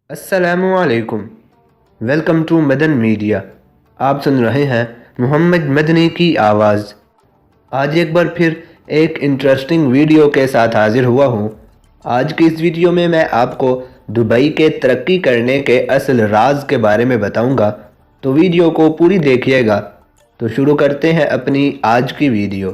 السلام علیکم، welcome to Madan media. آپ سن رہے ہیں محمد مدنی کی آواز۔ آج ایک بار پھر ایک انٹرسٹنگ ویڈیو کے ساتھ حاضر ہوا ہوں۔ آج کی اس ویڈیو میں آپ کو دبئی کے ترقی کرنے کے اصل راز کے بارے میں بتاؤں گا، تو ویڈیو کو پوری دیکھیے گا۔ تو شروع کرتے ہیں اپنی آج کی ویڈیو۔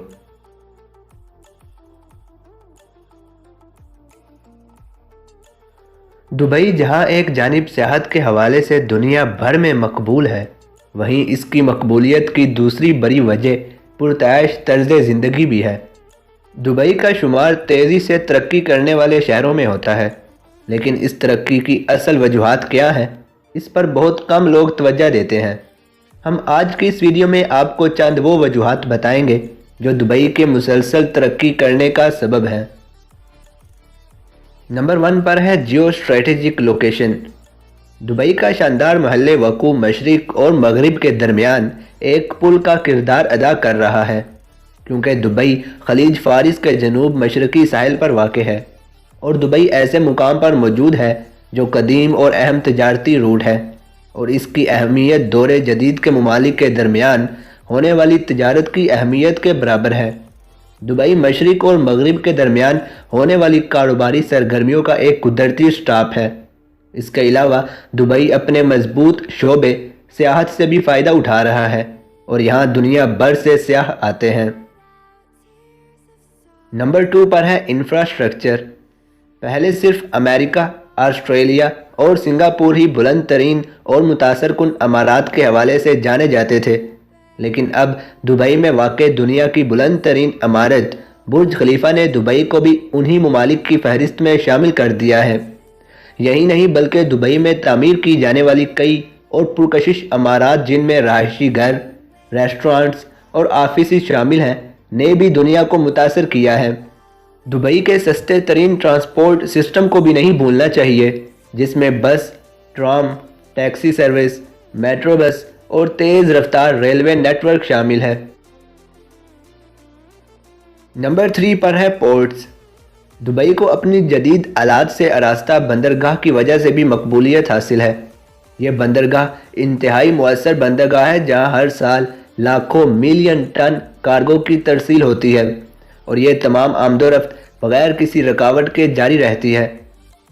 دبئی جہاں ایک جانب سیاحت کے حوالے سے دنیا بھر میں مقبول ہے، وہیں اس کی مقبولیت کی دوسری بڑی وجہ پرتعیش طرز زندگی بھی ہے۔ دبئی کا شمار تیزی سے ترقی کرنے والے شہروں میں ہوتا ہے، لیکن اس ترقی کی اصل وجوہات کیا ہیں، اس پر بہت کم لوگ توجہ دیتے ہیں۔ ہم آج کی اس ویڈیو میں آپ کو چند وہ وجوہات بتائیں گے جو دبئی کے مسلسل ترقی کرنے کا سبب ہیں۔ نمبر 1 پر ہے جیو اسٹریٹجک لوکیشن۔ دبئی کا شاندار محل وقوع مشرق اور مغرب کے درمیان ایک پل کا کردار ادا کر رہا ہے، کیونکہ دبئی خلیج فارس کے جنوب مشرقی ساحل پر واقع ہے، اور دبئی ایسے مقام پر موجود ہے جو قدیم اور اہم تجارتی روٹ ہے، اور اس کی اہمیت دور جدید کے ممالک کے درمیان ہونے والی تجارت کی اہمیت کے برابر ہے۔ دبئی مشرق اور مغرب کے درمیان ہونے والی کاروباری سرگرمیوں کا ایک قدرتی سٹاپ ہے۔ اس کے علاوہ دبئی اپنے مضبوط شعبے سیاحت سے بھی فائدہ اٹھا رہا ہے، اور یہاں دنیا بھر سے سیاح آتے ہیں۔ نمبر 2 پر ہے انفراسٹرکچر۔ پہلے صرف امریکہ، آسٹریلیا اور سنگاپور ہی بلند ترین اور متاثر کن عمارات کے حوالے سے جانے جاتے تھے، لیکن اب دبئی میں واقع دنیا کی بلند ترین عمارت برج خلیفہ نے دبئی کو بھی انہی ممالک کی فہرست میں شامل کر دیا ہے۔ یہی نہیں بلکہ دبئی میں تعمیر کی جانے والی کئی اور پرکشش عمارات، جن میں رہائشی گھر، ریسٹورانٹس اور آفیسز شامل ہیں، نے بھی دنیا کو متاثر کیا ہے۔ دبئی کے سستے ترین ٹرانسپورٹ سسٹم کو بھی نہیں بھولنا چاہیے، جس میں بس، tram, taxi service, metro bus اور تیز رفتار ریلوے نیٹ ورک شامل ہے۔ نمبر 3 پر ہے پورٹس۔ دبئی کو اپنی جدید آلات سے آراستہ بندرگاہ کی وجہ سے بھی مقبولیت حاصل ہے۔ یہ بندرگاہ انتہائی مؤثر بندرگاہ ہے، جہاں ہر سال لاکھوں ملین ٹن کارگو کی ترسیل ہوتی ہے، اور یہ تمام آمد و رفت بغیر کسی رکاوٹ کے جاری رہتی ہے۔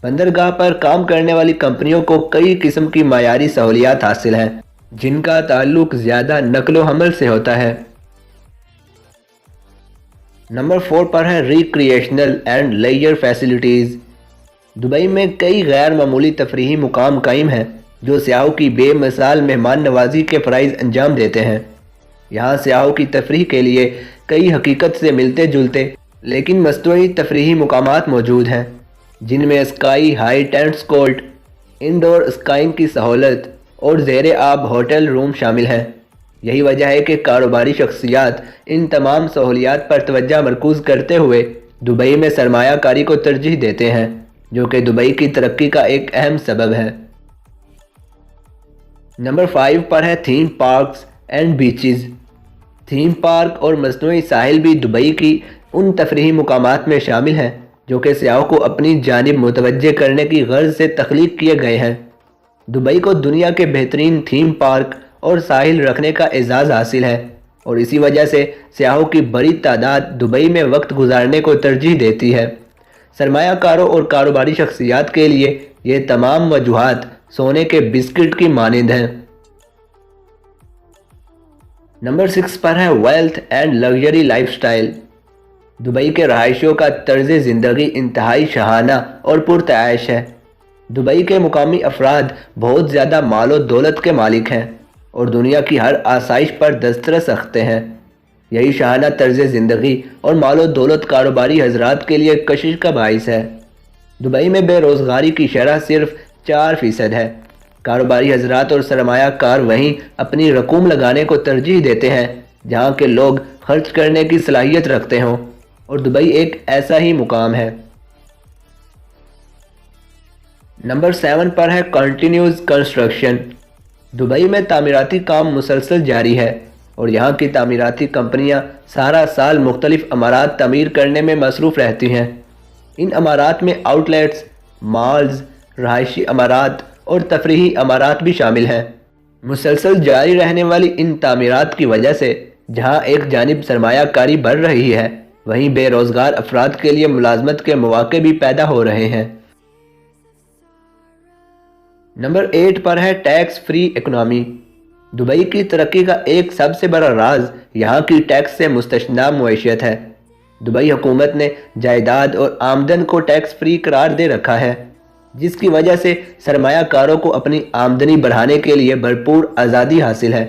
بندرگاہ پر کام کرنے والی کمپنیوں کو کئی قسم کی معیاری سہولیات حاصل ہیں، جن کا تعلق زیادہ نقل و حمل سے ہوتا ہے۔ نمبر 4 پر ہے recreational and leisure facilities. Dubai میں کئی غیر معمولی تفریحی مقام قائم ہیں جو سیاحوں کی بے مثال مہمان نوازی کے فرائض انجام دیتے ہیں۔ یہاں سیاحوں کی تفریح کے لیے کئی حقیقت سے ملتے جلتے لیکن مصنوعی تفریحی مقامات موجود ہیں، جن میں sky high tennis court, indoor skiing کی سہولت اور زیر آب ہوٹل روم شامل ہیں۔ یہی وجہ ہے کہ کاروباری شخصیات ان تمام سہولیات پر توجہ مرکوز کرتے ہوئے دبئی میں سرمایہ کاری کو ترجیح دیتے ہیں، جو کہ دبئی کی ترقی کا ایک اہم سبب ہے۔ نمبر 5 پر ہے theme parks and beaches. Theme park اور مصنوعی ساحل بھی دبئی کی ان تفریحی مقامات میں شامل ہیں جو کہ سیاحوں کو اپنی جانب متوجہ کرنے کی غرض سے تخلیق کیے گئے ہیں۔ دبئی کو دنیا کے بہترین تھیم پارک اور ساحل رکھنے کا اعزاز حاصل ہے، اور اسی وجہ سے سیاحوں کی بڑی تعداد دبئی میں وقت گزارنے کو ترجیح دیتی ہے۔ سرمایہ کاروں اور کاروباری شخصیات کے لیے یہ تمام وجوہات سونے کے بسکٹ کی مانند ہیں۔ نمبر 6 پر ہے wealth and luxury life style. Dubai کے رہائشیوں کا طرز زندگی انتہائی شاہانہ اور پرتعیش ہے۔ دبئی کے مقامی افراد بہت زیادہ مال و دولت کے مالک ہیں اور دنیا کی ہر آسائش پر دسترس رکھتے ہیں۔ یہی شاہانہ طرز زندگی اور مال و دولت کاروباری حضرات کے لیے کشش کا باعث ہے۔ دبئی میں بے روزگاری کی شرح صرف 4% ہے۔ کاروباری حضرات اور سرمایہ کار وہیں اپنی رقوم لگانے کو ترجیح دیتے ہیں جہاں کے لوگ خرچ کرنے کی صلاحیت رکھتے ہوں، اور دبئی ایک ایسا ہی مقام ہے۔ نمبر 7 پر ہے کنٹینیوس کنسٹرکشن۔ دبئی میں تعمیراتی کام مسلسل جاری ہے، اور یہاں کی تعمیراتی کمپنیاں سارا سال مختلف عمارات تعمیر کرنے میں مصروف رہتی ہیں۔ ان عمارات میں آؤٹ لیٹس، مالز، رہائشی عمارات اور تفریحی عمارات بھی شامل ہیں۔ مسلسل جاری رہنے والی ان تعمیرات کی وجہ سے جہاں ایک جانب سرمایہ کاری بڑھ رہی ہے، وہیں بے روزگار افراد کے لیے ملازمت کے مواقع بھی پیدا ہو رہے ہیں۔ نمبر 8 پر ہے ٹیکس فری اکنامی۔ دبئی کی ترقی کا ایک سب سے بڑا راز یہاں کی ٹیکس سے مستثنی معیشت ہے۔ دبئی حکومت نے جائیداد اور آمدن کو ٹیکس فری قرار دے رکھا ہے، جس کی وجہ سے سرمایہ کاروں کو اپنی آمدنی بڑھانے کے لیے بھرپور آزادی حاصل ہے،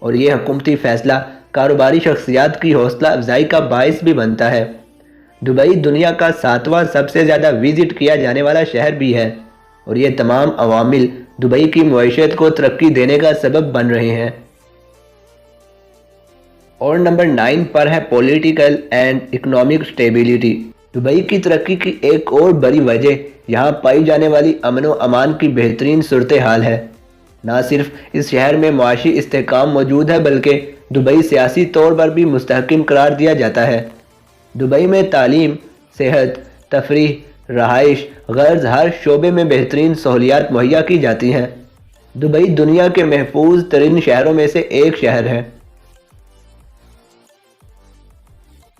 اور یہ حکومتی فیصلہ کاروباری شخصیات کی حوصلہ افزائی کا باعث بھی بنتا ہے۔ دبئی دنیا کا 7واں سب سے زیادہ وزٹ کیا جانے والا شہر بھی ہے، اور یہ تمام عوامل دبئی کی معیشت کو ترقی دینے کا سبب بن رہے ہیں۔ اور نمبر 9 پر ہے political and economic stability. Dubai کی ترقی کی ایک اور بڑی وجہ یہاں پائی جانے والی امن و امان کی بہترین صورتحال ہے۔ نہ صرف اس شہر میں معاشی استحکام موجود ہے، بلکہ دبئی سیاسی طور پر بھی مستحکم قرار دیا جاتا ہے۔ دبئی میں تعلیم، صحت، تفریح، رہائش، غرض ہر شعبے میں بہترین سہولیات مہیا کی جاتی ہیں۔ دبئی دنیا کے محفوظ ترین شہروں میں سے ایک شہر ہے۔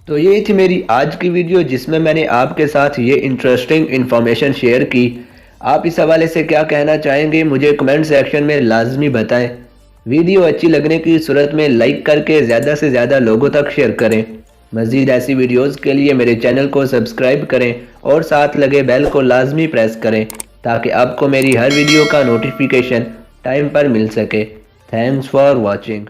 تو یہ تھی میری آج کی ویڈیو، جس میں نے آپ کے ساتھ یہ انٹرسٹنگ انفارمیشن شیئر کی۔ آپ اس حوالے سے کیا کہنا چاہیں گے مجھے کمنٹ سیکشن میں لازمی بتائیں۔ ویڈیو اچھی لگنے کی صورت میں لائک کر کے زیادہ سے زیادہ لوگوں تک شیئر کریں۔ مزید ایسی ویڈیوز کے لیے میرے چینل کو سبسکرائب کریں اور ساتھ لگے بیل کو لازمی پریس کریں تاکہ آپ کو میری ہر ویڈیو کا نوٹیفیکیشن ٹائم پر مل سکے۔ Thanks for watching.